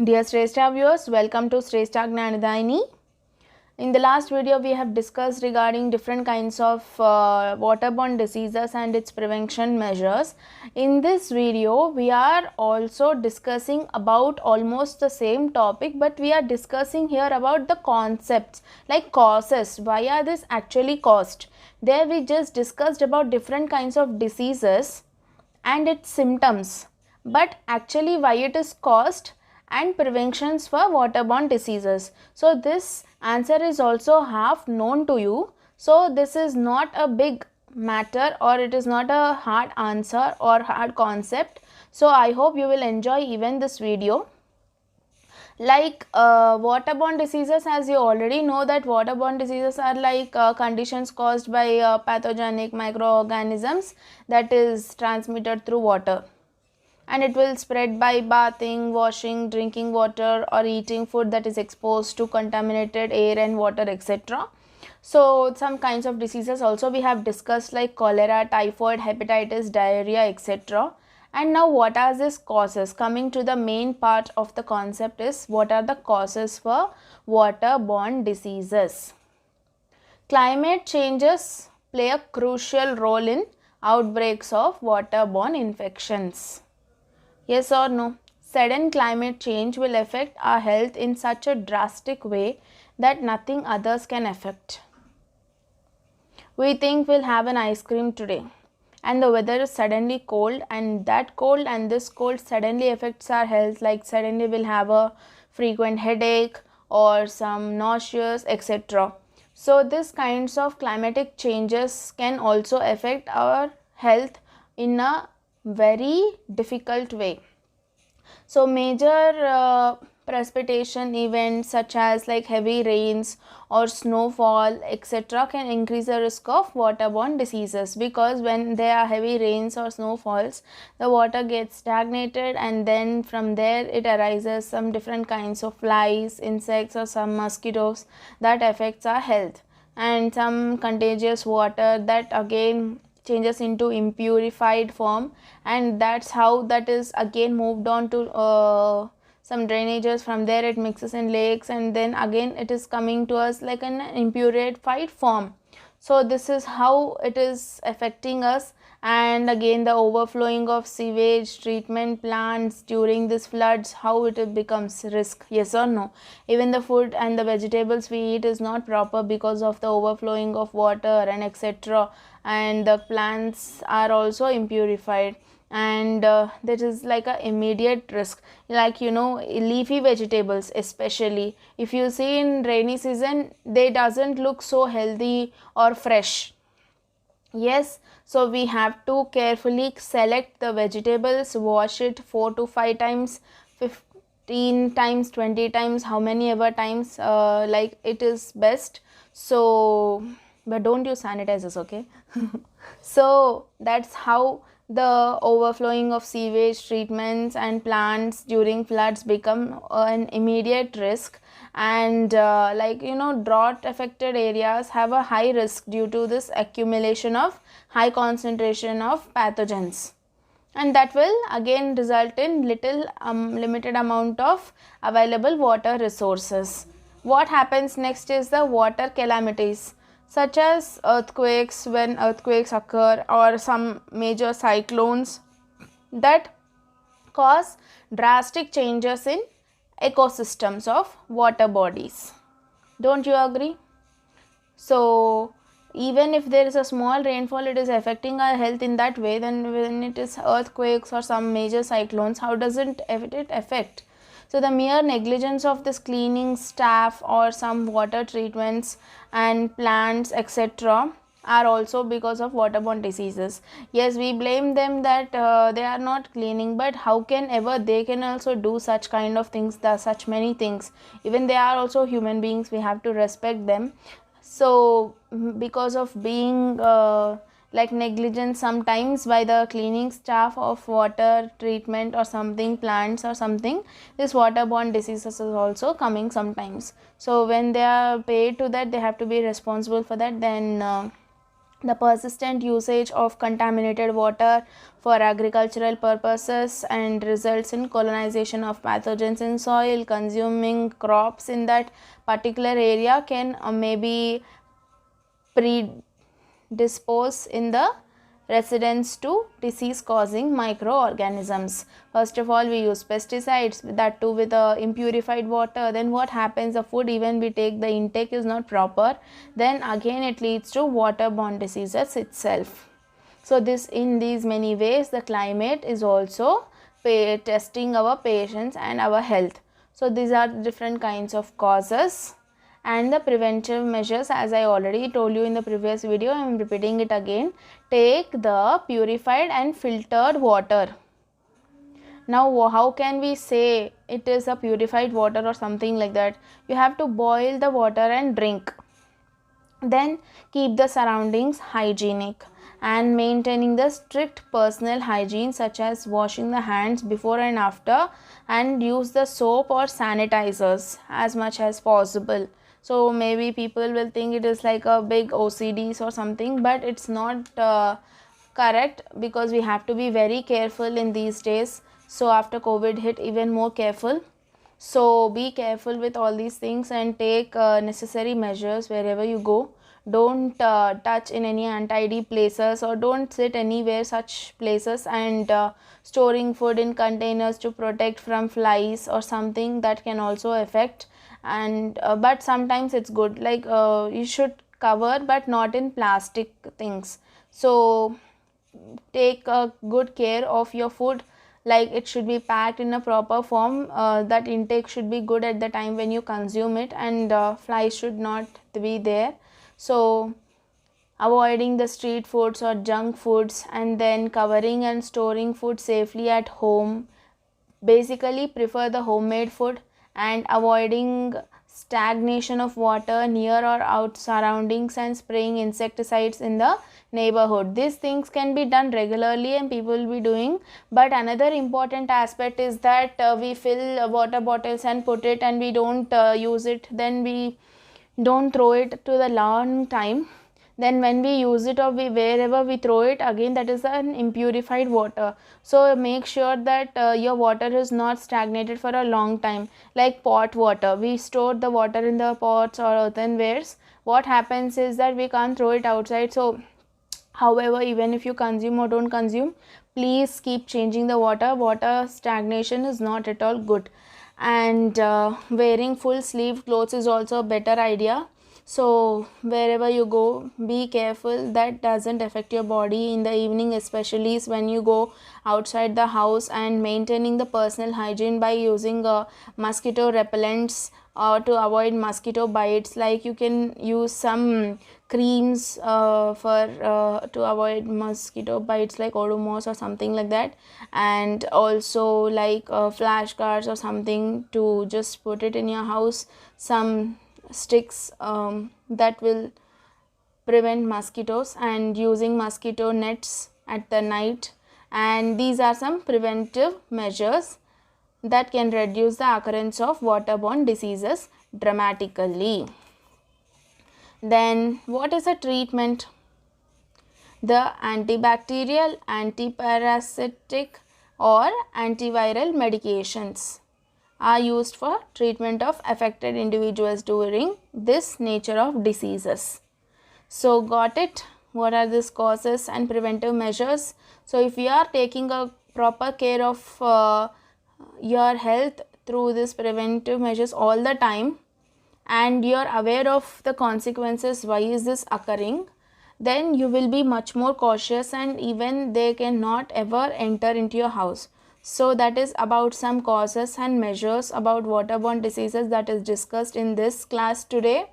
Dear Shrestha viewers, welcome to Shrestha Gnanadayini. In the last video, we have discussed regarding different kinds of waterborne diseases and its prevention measures. In this video, we are also discussing about almost the same topic, but we are discussing here about the concepts like causes. Why are this actually caused? There we just discussed about different kinds of diseases and its symptoms, but actually why it is caused and preventions for waterborne diseases. So this answer is also half known to you. So this is not a big matter, or it is not a hard answer or hard concept. So I hope you will enjoy even this video. Like waterborne diseases, as you already know that waterborne diseases are like conditions caused by pathogenic microorganisms that is transmitted through water, and it will spread by bathing, washing, drinking water, or eating food that is exposed to contaminated air and water, etc. So some kinds of diseases also we have discussed like cholera, typhoid, hepatitis, diarrhea, etc. And now what are these causes? Coming to the main part of the concept is what are the causes for waterborne diseases. Climate changes play a crucial role in outbreaks of waterborne infections. Yes or no? Sudden climate change will affect our health in such a drastic way that nothing others can affect. We think we'll have an ice cream today, and the weather is suddenly cold, and that cold and this cold suddenly affects our health, like suddenly we'll have a frequent headache or some nauseous, etc. So these kinds of climatic changes can also affect our health in a very difficult way. So major precipitation events such as like heavy rains or snowfall, etc. can increase the risk of waterborne diseases, because when there are heavy rains or snowfalls, the water gets stagnated, and then from there it arises some different kinds of flies, insects, or some mosquitoes that affects our health, and some contagious water that again changes into impurified form, and that's how that is again moved on to some drainages. From there it mixes in lakes, and then again it is coming to us like an impurified form. So this is how it is affecting us. And again the overflowing of sewage treatment plants during this floods, how it becomes risk. Yes or no? Even the food and the vegetables we eat is not proper because of the overflowing of water and etc. And the plants are also impurified, and that is like a immediate risk. Like leafy vegetables, especially if you see in rainy season, they doesn't look so healthy or fresh. Yes, so we have to carefully select the vegetables, wash it 4 to 5 times, 15 times, 20 times, how many ever times like it is best. So but don't use sanitizers, okay? So that's how the overflowing of sewage treatments and plants during floods become an immediate risk. And drought affected areas have a high risk due to this accumulation of high concentration of pathogens, and that will again result in limited amount of available water resources. What happens next is the water calamities, such as earthquakes, when earthquakes occur, or some major cyclones that cause drastic changes in ecosystems of water bodies. Don't you agree? So even if there is a small rainfall, it is affecting our health in that way. Then when it is earthquakes or some major cyclones, how does it affect? So the mere negligence of this cleaning staff or some water treatments and plants, etc., are also because of waterborne diseases. Yes, we blame them that they are not cleaning, but how can ever they can also do such kind of things, such many things. Even they are also human beings, we have to respect them. So because of being like negligence sometimes by the cleaning staff of water treatment or something, plants or something, this waterborne diseases is also coming sometimes. So when they are paid to that, they have to be responsible for that. Then The persistent usage of contaminated water for agricultural purposes and results in colonization of pathogens in soil. Consuming crops in that particular area can maybe predispose in the residents to disease causing microorganisms. First of all, we use pesticides, that too with impurified water. Then what happens, the food even we take, the intake is not proper, then again it leads to waterborne diseases itself. So this, in these many ways, the climate is also testing our patience and our health. So these are different kinds of causes. And the preventive measures, as I already told you in the previous video, I am repeating it again. Take the purified and filtered water. Now how can we say it is a purified water or something like that? You have to boil the water and drink. Then keep the surroundings hygienic and maintaining the strict personal hygiene, such as washing the hands before and after, and use the soap or sanitizers as much as possible. So maybe people will think it is like a big OCDs or something, but it's not correct, because we have to be very careful in these days. So after COVID hit, even more careful. So be careful with all these things and take necessary measures wherever you go. Don't touch in any untidy places, or don't sit anywhere such places, and storing food in containers to protect from flies or something, that can also affect. And but sometimes it's good, like you should cover, but not in plastic things. So take good care of your food, like it should be packed in a proper form. That intake should be good at the time when you consume it, and flies should not be there. So avoiding the street foods or junk foods, and then covering and storing food safely at home. Basically prefer the homemade food, and avoiding stagnation of water near or out surroundings, and spraying insecticides in the neighborhood. These things can be done regularly and people will be doing. But another important aspect is that we fill water bottles and put it, and we don't use it, then we don't throw it to the long time. Then when we use it, or we wherever we throw it again, that is an impurified water. So make sure that your water is not stagnated for a long time. Like pot water, we store the water in the pots or earthenwares. What happens is that we can't throw it outside. So however, even if you consume or don't consume, please keep changing the water. Water stagnation is not at all good. And wearing full sleeve clothes is also a better idea. So wherever you go, be careful that doesn't affect your body in the evening, especially when you go outside the house. And maintaining the personal hygiene by using mosquito repellents to avoid mosquito bites. Like you can use some creams for to avoid mosquito bites, like Odomos or something like that. And also like flashcards or something to just put it in your house. Some sticks that will prevent mosquitoes, and using mosquito nets at the night. And these are some preventive measures that can reduce the occurrence of waterborne diseases dramatically. Then what is a treatment? The antibacterial, antiparasitic or antiviral medications are used for treatment of affected individuals during this nature of diseases. So got it? What are these causes and preventive measures? So if you are taking a proper care of your health through these preventive measures all the time, and you are aware of the consequences, why is this occurring, then you will be much more cautious, and even they cannot ever enter into your house. So that is about some causes and measures about waterborne diseases that is discussed in this class today.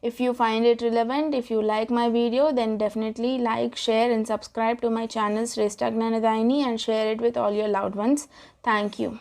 If you find it relevant, if you like my video, then definitely like, share and subscribe to my channel Shrestha Gnanadayini, and share it with all your loved ones. Thank you.